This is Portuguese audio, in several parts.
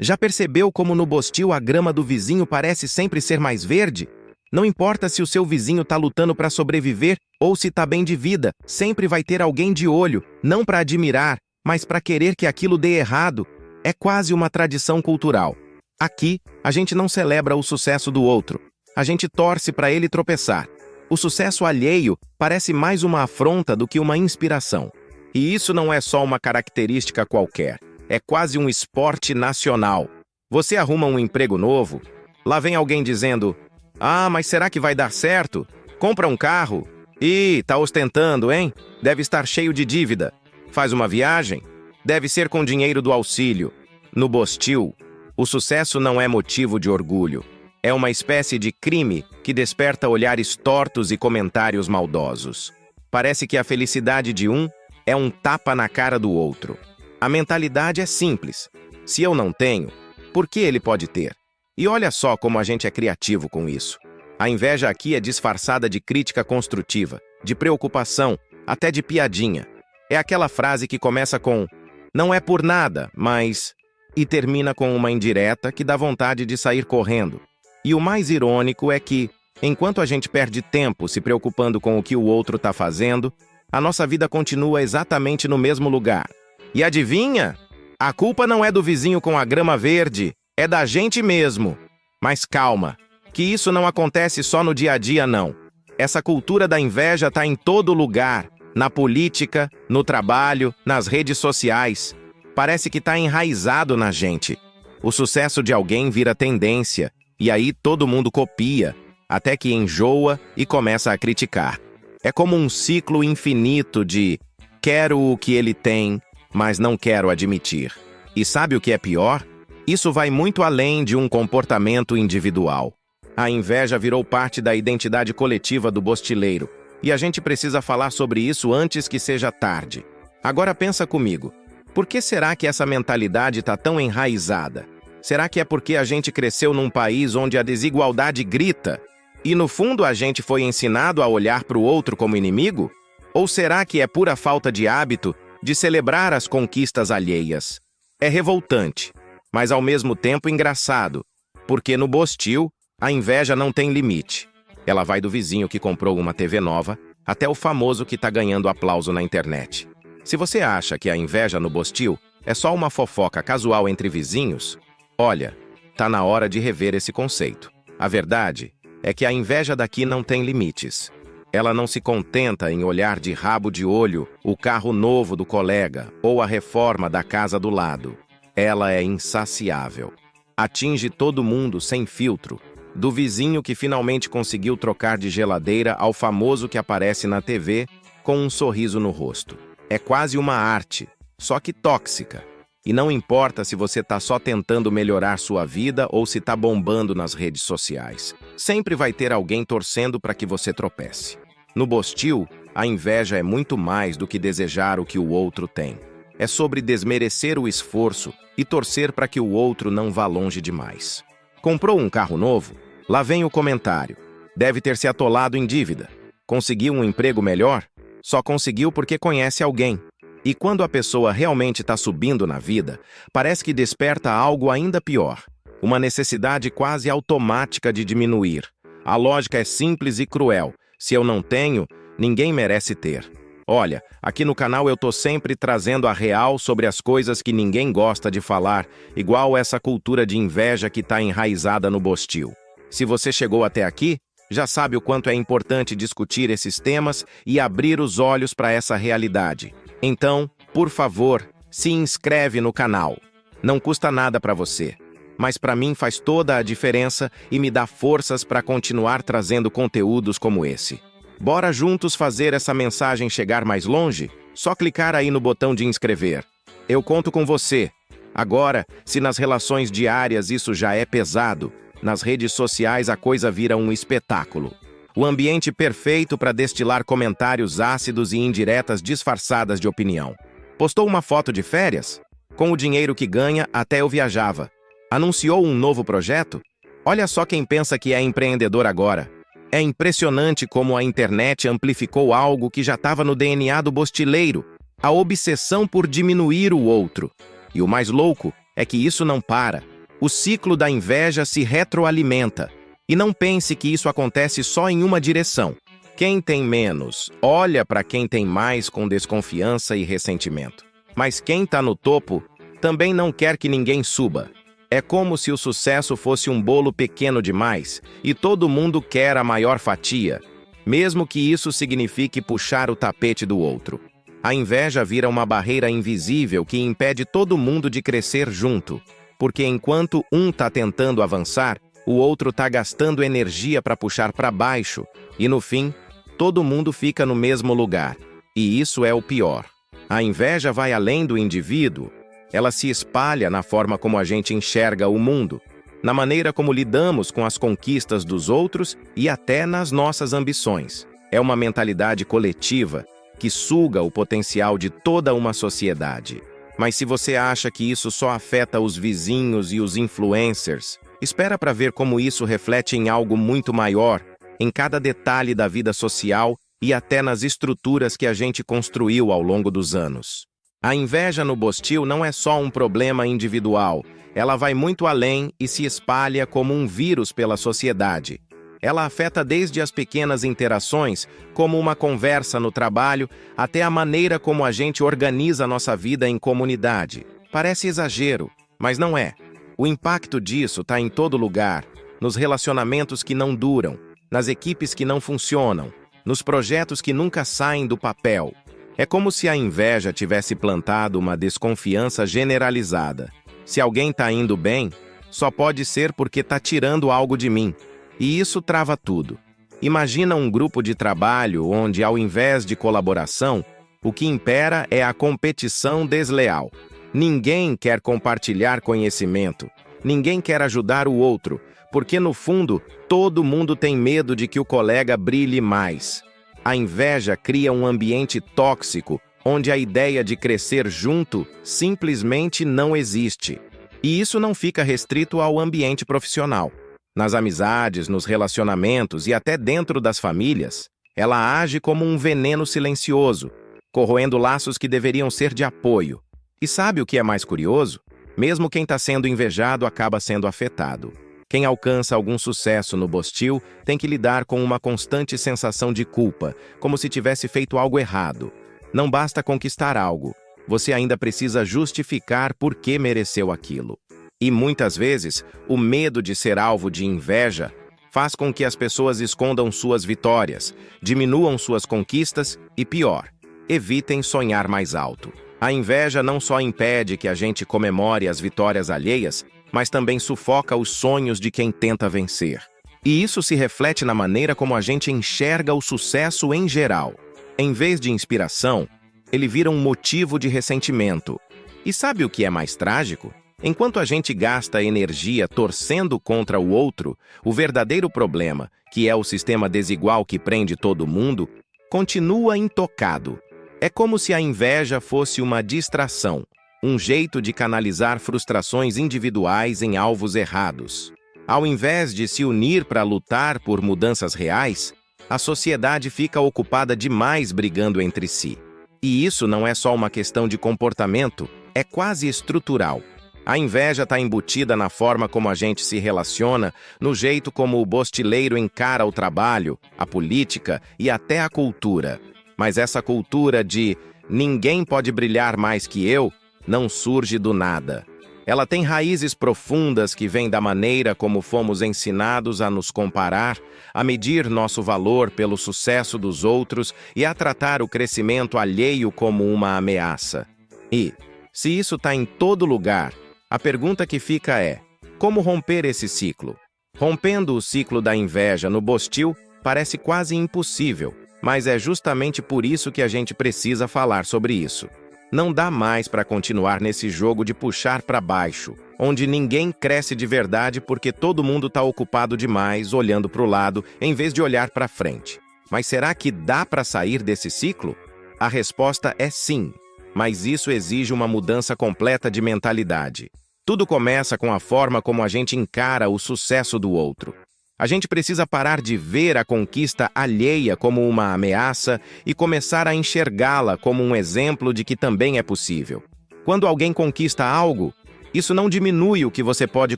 Já percebeu como no Bostil a grama do vizinho parece sempre ser mais verde? Não importa se o seu vizinho tá lutando para sobreviver ou se tá bem de vida, sempre vai ter alguém de olho, não para admirar, mas para querer que aquilo dê errado. É quase uma tradição cultural. Aqui, a gente não celebra o sucesso do outro. A gente torce para ele tropeçar. O sucesso alheio parece mais uma afronta do que uma inspiração. E isso não é só uma característica qualquer. É quase um esporte nacional. Você arruma um emprego novo, lá vem alguém dizendo: "Ah, mas será que vai dar certo? Compra um carro. Ih, tá ostentando, hein? Deve estar cheio de dívida. Faz uma viagem? Deve ser com dinheiro do auxílio." No Bostil, o sucesso não é motivo de orgulho. É uma espécie de crime que desperta olhares tortos e comentários maldosos. Parece que a felicidade de um é um tapa na cara do outro. A mentalidade é simples. Se eu não tenho, por que ele pode ter? E olha só como a gente é criativo com isso. A inveja aqui é disfarçada de crítica construtiva, de preocupação, até de piadinha. É aquela frase que começa com "não é por nada, mas..." e termina com uma indireta que dá vontade de sair correndo. E o mais irônico é que, enquanto a gente perde tempo se preocupando com o que o outro está fazendo, a nossa vida continua exatamente no mesmo lugar. E adivinha? A culpa não é do vizinho com a grama verde, é da gente mesmo. Mas calma, que isso não acontece só no dia a dia, não. Essa cultura da inveja está em todo lugar, na política, no trabalho, nas redes sociais. Parece que está enraizado na gente. O sucesso de alguém vira tendência, e aí todo mundo copia, até que enjoa e começa a criticar. É como um ciclo infinito de quero o que ele tem, mas não quero admitir. E sabe o que é pior? Isso vai muito além de um comportamento individual. A inveja virou parte da identidade coletiva do bostileiro, e a gente precisa falar sobre isso antes que seja tarde. Agora pensa comigo, por que será que essa mentalidade está tão enraizada? Será que é porque a gente cresceu num país onde a desigualdade grita, e no fundo a gente foi ensinado a olhar para o outro como inimigo? Ou será que é pura falta de hábito de celebrar as conquistas alheias? É revoltante, mas ao mesmo tempo engraçado, porque no Bostil, a inveja não tem limite. Ela vai do vizinho que comprou uma TV nova, até o famoso que está ganhando aplauso na internet. Se você acha que a inveja no Bostil é só uma fofoca casual entre vizinhos, olha, tá na hora de rever esse conceito. A verdade é que a inveja daqui não tem limites. Ela não se contenta em olhar de rabo de olho o carro novo do colega ou a reforma da casa do lado. Ela é insaciável. Atinge todo mundo sem filtro, do vizinho que finalmente conseguiu trocar de geladeira ao famoso que aparece na TV com um sorriso no rosto. É quase uma arte, só que tóxica. E não importa se você está só tentando melhorar sua vida ou se está bombando nas redes sociais. Sempre vai ter alguém torcendo para que você tropece. No Bostil, a inveja é muito mais do que desejar o que o outro tem. É sobre desmerecer o esforço e torcer para que o outro não vá longe demais. Comprou um carro novo? Lá vem o comentário. Deve ter se atolado em dívida. Conseguiu um emprego melhor? Só conseguiu porque conhece alguém. E quando a pessoa realmente está subindo na vida, parece que desperta algo ainda pior. Uma necessidade quase automática de diminuir. A lógica é simples e cruel. Se eu não tenho, ninguém merece ter. Olha, aqui no canal eu tô sempre trazendo a real sobre as coisas que ninguém gosta de falar, igual essa cultura de inveja que está enraizada no Bostil. Se você chegou até aqui, já sabe o quanto é importante discutir esses temas e abrir os olhos para essa realidade. Então, por favor, se inscreve no canal. Não custa nada para você, mas para mim faz toda a diferença e me dá forças para continuar trazendo conteúdos como esse. Bora juntos fazer essa mensagem chegar mais longe? Só clicar aí no botão de inscrever. Eu conto com você. Agora, se nas relações diárias isso já é pesado, nas redes sociais a coisa vira um espetáculo. O ambiente perfeito para destilar comentários ácidos e indiretas disfarçadas de opinião. Postou uma foto de férias? Com o dinheiro que ganha, até eu viajava. Anunciou um novo projeto? Olha só quem pensa que é empreendedor agora. É impressionante como a internet amplificou algo que já estava no DNA do bostileiro, a obsessão por diminuir o outro. E o mais louco é que isso não para. O ciclo da inveja se retroalimenta. E não pense que isso acontece só em uma direção. Quem tem menos, olha para quem tem mais com desconfiança e ressentimento. Mas quem está no topo também não quer que ninguém suba. É como se o sucesso fosse um bolo pequeno demais e todo mundo quer a maior fatia, mesmo que isso signifique puxar o tapete do outro. A inveja vira uma barreira invisível que impede todo mundo de crescer junto, porque enquanto um está tentando avançar, o outro está gastando energia para puxar para baixo, e no fim, todo mundo fica no mesmo lugar. E isso é o pior. A inveja vai além do indivíduo. Ela se espalha na forma como a gente enxerga o mundo, na maneira como lidamos com as conquistas dos outros e até nas nossas ambições. É uma mentalidade coletiva que suga o potencial de toda uma sociedade. Mas se você acha que isso só afeta os vizinhos e os influencers, espera para ver como isso reflete em algo muito maior, em cada detalhe da vida social e até nas estruturas que a gente construiu ao longo dos anos. A inveja no Bostil não é só um problema individual, ela vai muito além e se espalha como um vírus pela sociedade. Ela afeta desde as pequenas interações, como uma conversa no trabalho, até a maneira como a gente organiza nossa vida em comunidade. Parece exagero, mas não é. O impacto disso está em todo lugar, nos relacionamentos que não duram, nas equipes que não funcionam, nos projetos que nunca saem do papel. É como se a inveja tivesse plantado uma desconfiança generalizada. Se alguém está indo bem, só pode ser porque está tirando algo de mim. E isso trava tudo. Imagina um grupo de trabalho onde, ao invés de colaboração, o que impera é a competição desleal. Ninguém quer compartilhar conhecimento, ninguém quer ajudar o outro, porque no fundo, todo mundo tem medo de que o colega brilhe mais. A inveja cria um ambiente tóxico, onde a ideia de crescer junto simplesmente não existe. E isso não fica restrito ao ambiente profissional. Nas amizades, nos relacionamentos e até dentro das famílias, ela age como um veneno silencioso, corroendo laços que deveriam ser de apoio. E sabe o que é mais curioso? Mesmo quem está sendo invejado acaba sendo afetado. Quem alcança algum sucesso no Bostil tem que lidar com uma constante sensação de culpa, como se tivesse feito algo errado. Não basta conquistar algo, você ainda precisa justificar por que mereceu aquilo. E muitas vezes, o medo de ser alvo de inveja faz com que as pessoas escondam suas vitórias, diminuam suas conquistas e, pior, evitem sonhar mais alto. A inveja não só impede que a gente comemore as vitórias alheias, mas também sufoca os sonhos de quem tenta vencer. E isso se reflete na maneira como a gente enxerga o sucesso em geral. Em vez de inspiração, ele vira um motivo de ressentimento. E sabe o que é mais trágico? Enquanto a gente gasta energia torcendo contra o outro, o verdadeiro problema, que é o sistema desigual que prende todo mundo, continua intocado. É como se a inveja fosse uma distração, um jeito de canalizar frustrações individuais em alvos errados. Ao invés de se unir para lutar por mudanças reais, a sociedade fica ocupada demais brigando entre si. E isso não é só uma questão de comportamento, é quase estrutural. A inveja está embutida na forma como a gente se relaciona, no jeito como o bostileiro encara o trabalho, a política e até a cultura. Mas essa cultura de ninguém pode brilhar mais que eu não surge do nada. Ela tem raízes profundas que vêm da maneira como fomos ensinados a nos comparar, a medir nosso valor pelo sucesso dos outros e a tratar o crescimento alheio como uma ameaça. E, se isso está em todo lugar, a pergunta que fica é: como romper esse ciclo? Rompendo o ciclo da inveja no Bostil parece quase impossível, mas é justamente por isso que a gente precisa falar sobre isso. Não dá mais para continuar nesse jogo de puxar para baixo, onde ninguém cresce de verdade porque todo mundo está ocupado demais olhando para o lado em vez de olhar para frente. Mas será que dá para sair desse ciclo? A resposta é sim, mas isso exige uma mudança completa de mentalidade. Tudo começa com a forma como a gente encara o sucesso do outro. A gente precisa parar de ver a conquista alheia como uma ameaça e começar a enxergá-la como um exemplo de que também é possível. Quando alguém conquista algo, Isso não diminui o que você pode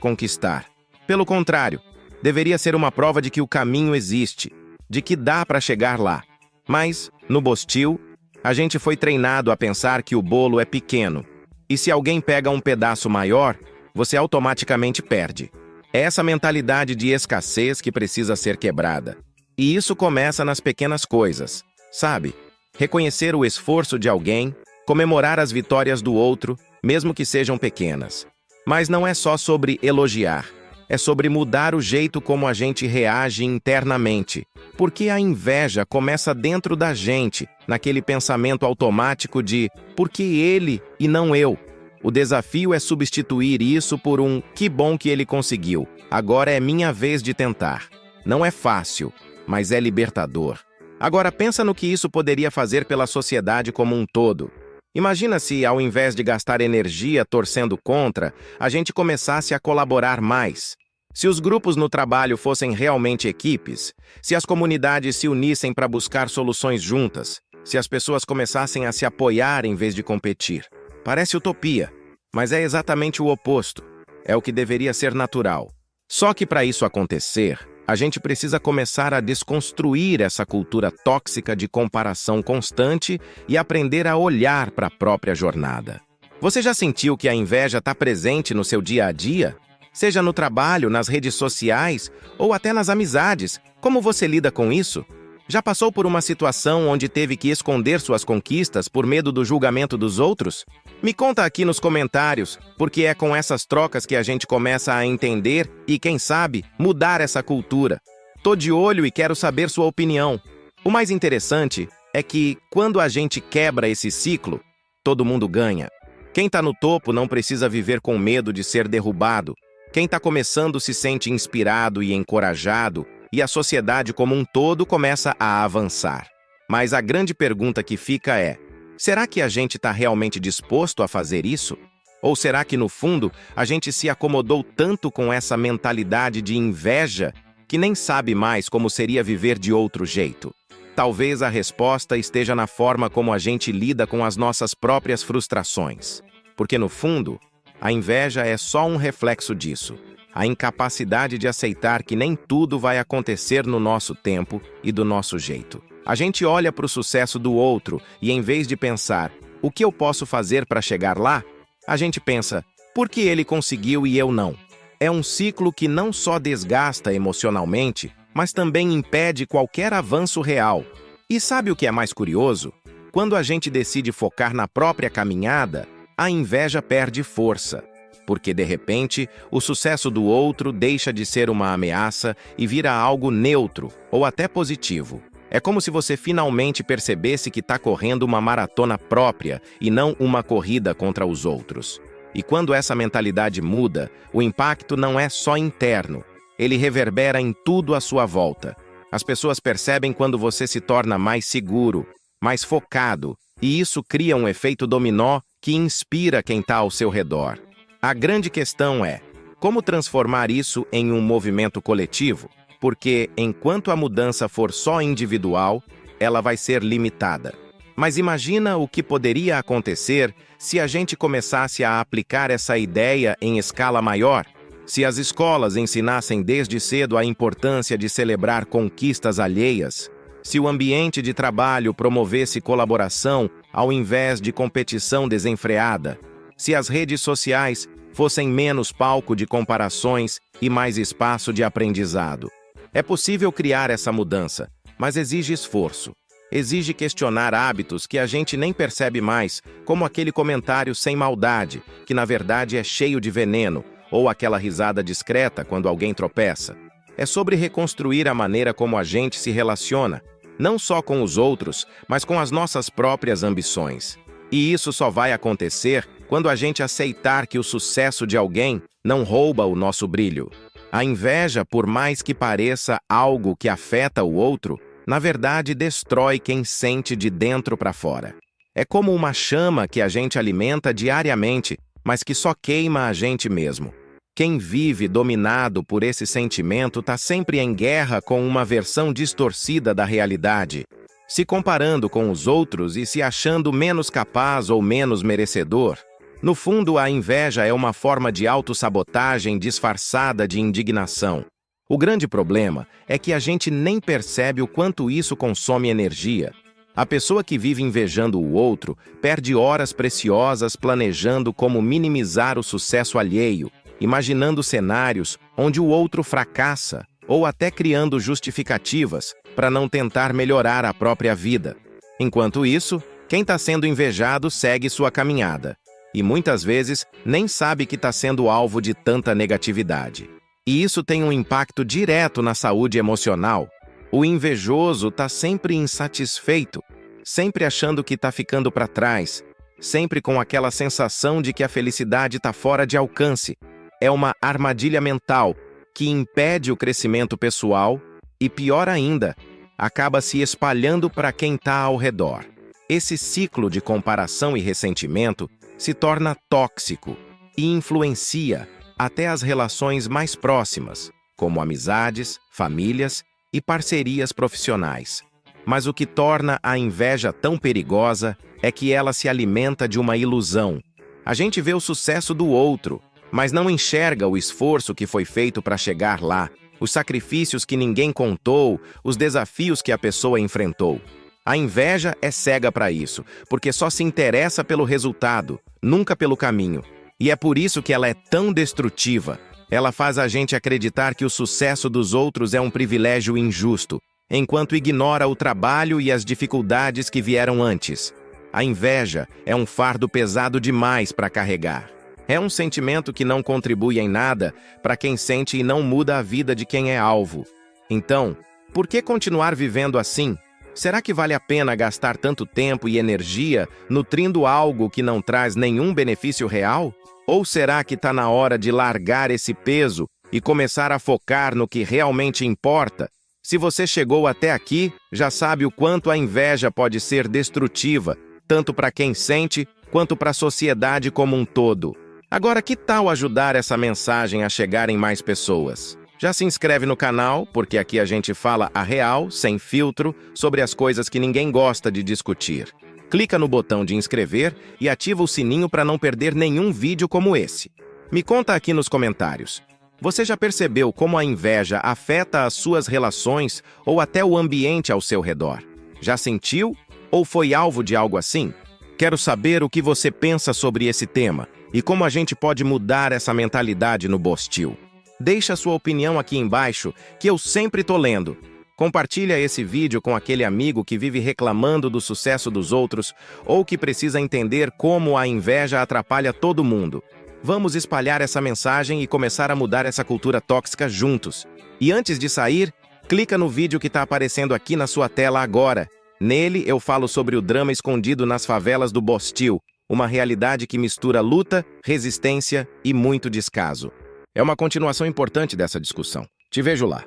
conquistar. Pelo contrário, deveria ser uma prova de que o caminho existe, de que dá para chegar lá. Mas, no Bostil, a gente foi treinado a pensar que o bolo é pequeno. E se alguém pega um pedaço maior, você automaticamente perde. É essa mentalidade de escassez que precisa ser quebrada. E isso começa nas pequenas coisas, sabe? Reconhecer o esforço de alguém, comemorar as vitórias do outro, mesmo que sejam pequenas. Mas não é só sobre elogiar. É sobre mudar o jeito como a gente reage internamente. Porque a inveja começa dentro da gente, naquele pensamento automático de por que ele e não eu? O desafio é substituir isso por um que bom que ele conseguiu, agora é minha vez de tentar. Não é fácil, mas é libertador. Agora pensa no que isso poderia fazer pela sociedade como um todo. Imagina se, ao invés de gastar energia torcendo contra, a gente começasse a colaborar mais. Se os grupos no trabalho fossem realmente equipes, se as comunidades se unissem para buscar soluções juntas, se as pessoas começassem a se apoiar em vez de competir. Parece utopia, mas é exatamente o oposto. É o que deveria ser natural. Só que para isso acontecer, a gente precisa começar a desconstruir essa cultura tóxica de comparação constante e aprender a olhar para a própria jornada. Você já sentiu que a inveja está presente no seu dia a dia? Seja no trabalho, nas redes sociais ou até nas amizades. Como você lida com isso? Já passou por uma situação onde teve que esconder suas conquistas por medo do julgamento dos outros? Me conta aqui nos comentários, porque é com essas trocas que a gente começa a entender e, quem sabe, mudar essa cultura. Tô de olho e quero saber sua opinião. O mais interessante é que, quando a gente quebra esse ciclo, todo mundo ganha. Quem tá no topo não precisa viver com medo de ser derrubado. Quem tá começando se sente inspirado e encorajado, e a sociedade como um todo começa a avançar. Mas a grande pergunta que fica é: será que a gente está realmente disposto a fazer isso? Ou será que, no fundo, a gente se acomodou tanto com essa mentalidade de inveja que nem sabe mais como seria viver de outro jeito? Talvez a resposta esteja na forma como a gente lida com as nossas próprias frustrações. Porque, no fundo, a inveja é só um reflexo disso. A incapacidade de aceitar que nem tudo vai acontecer no nosso tempo e do nosso jeito. A gente olha para o sucesso do outro e, em vez de pensar, o que eu posso fazer para chegar lá? A gente pensa, por que ele conseguiu e eu não? É um ciclo que não só desgasta emocionalmente, mas também impede qualquer avanço real. E sabe o que é mais curioso? Quando a gente decide focar na própria caminhada, a inveja perde força. Porque, de repente, o sucesso do outro deixa de ser uma ameaça e vira algo neutro ou até positivo. É como se você finalmente percebesse que está correndo uma maratona própria e não uma corrida contra os outros. E quando essa mentalidade muda, o impacto não é só interno. Ele reverbera em tudo à sua volta. As pessoas percebem quando você se torna mais seguro, mais focado, e isso cria um efeito dominó que inspira quem está ao seu redor. A grande questão é, como transformar isso em um movimento coletivo? Porque, enquanto a mudança for só individual, ela vai ser limitada. Mas imagina o que poderia acontecer se a gente começasse a aplicar essa ideia em escala maior? Se as escolas ensinassem desde cedo a importância de celebrar conquistas alheias? Se o ambiente de trabalho promovesse colaboração ao invés de competição desenfreada? Se as redes sociais fossem menos palco de comparações e mais espaço de aprendizado? É possível criar essa mudança, mas exige esforço. Exige questionar hábitos que a gente nem percebe mais, como aquele comentário sem maldade, que na verdade é cheio de veneno, ou aquela risada discreta quando alguém tropeça. É sobre reconstruir a maneira como a gente se relaciona, não só com os outros, mas com as nossas próprias ambições. E isso só vai acontecer quando a gente aceitar que o sucesso de alguém não rouba o nosso brilho. A inveja, por mais que pareça algo que afeta o outro, na verdade destrói quem sente de dentro para fora. É como uma chama que a gente alimenta diariamente, mas que só queima a gente mesmo. Quem vive dominado por esse sentimento está sempre em guerra com uma versão distorcida da realidade, se comparando com os outros e se achando menos capaz ou menos merecedor. No fundo, a inveja é uma forma de autossabotagem disfarçada de indignação. O grande problema é que a gente nem percebe o quanto isso consome energia. A pessoa que vive invejando o outro perde horas preciosas planejando como minimizar o sucesso alheio, imaginando cenários onde o outro fracassa ou até criando justificativas para não tentar melhorar a própria vida. Enquanto isso, quem está sendo invejado segue sua caminhada e muitas vezes nem sabe que está sendo alvo de tanta negatividade. E isso tem um impacto direto na saúde emocional. O invejoso está sempre insatisfeito, sempre achando que está ficando para trás, sempre com aquela sensação de que a felicidade está fora de alcance. É uma armadilha mental que impede o crescimento pessoal e, pior ainda, acaba se espalhando para quem está ao redor. Esse ciclo de comparação e ressentimento se torna tóxico e influencia até as relações mais próximas, como amizades, famílias e parcerias profissionais. Mas o que torna a inveja tão perigosa é que ela se alimenta de uma ilusão. A gente vê o sucesso do outro, mas não enxerga o esforço que foi feito para chegar lá, os sacrifícios que ninguém contou, os desafios que a pessoa enfrentou. A inveja é cega para isso, porque só se interessa pelo resultado, nunca pelo caminho. E é por isso que ela é tão destrutiva. Ela faz a gente acreditar que o sucesso dos outros é um privilégio injusto, enquanto ignora o trabalho e as dificuldades que vieram antes. A inveja é um fardo pesado demais para carregar. É um sentimento que não contribui em nada para quem sente e não muda a vida de quem é alvo. Então, por que continuar vivendo assim? Será que vale a pena gastar tanto tempo e energia nutrindo algo que não traz nenhum benefício real? Ou será que está na hora de largar esse peso e começar a focar no que realmente importa? Se você chegou até aqui, já sabe o quanto a inveja pode ser destrutiva, tanto para quem sente, quanto para a sociedade como um todo. Agora, que tal ajudar essa mensagem a chegar em mais pessoas? Já se inscreve no canal, porque aqui a gente fala a real, sem filtro, sobre as coisas que ninguém gosta de discutir. Clica no botão de inscrever e ativa o sininho para não perder nenhum vídeo como esse. Me conta aqui nos comentários. Você já percebeu como a inveja afeta as suas relações ou até o ambiente ao seu redor? Já sentiu ou foi alvo de algo assim? Quero saber o que você pensa sobre esse tema e como a gente pode mudar essa mentalidade no Bostil. Deixa sua opinião aqui embaixo, que eu sempre tô lendo. Compartilha esse vídeo com aquele amigo que vive reclamando do sucesso dos outros ou que precisa entender como a inveja atrapalha todo mundo. Vamos espalhar essa mensagem e começar a mudar essa cultura tóxica juntos. E antes de sair, clica no vídeo que está aparecendo aqui na sua tela agora. Nele eu falo sobre o drama escondido nas favelas do Bostil, uma realidade que mistura luta, resistência e muito descaso. É uma continuação importante dessa discussão. Te vejo lá.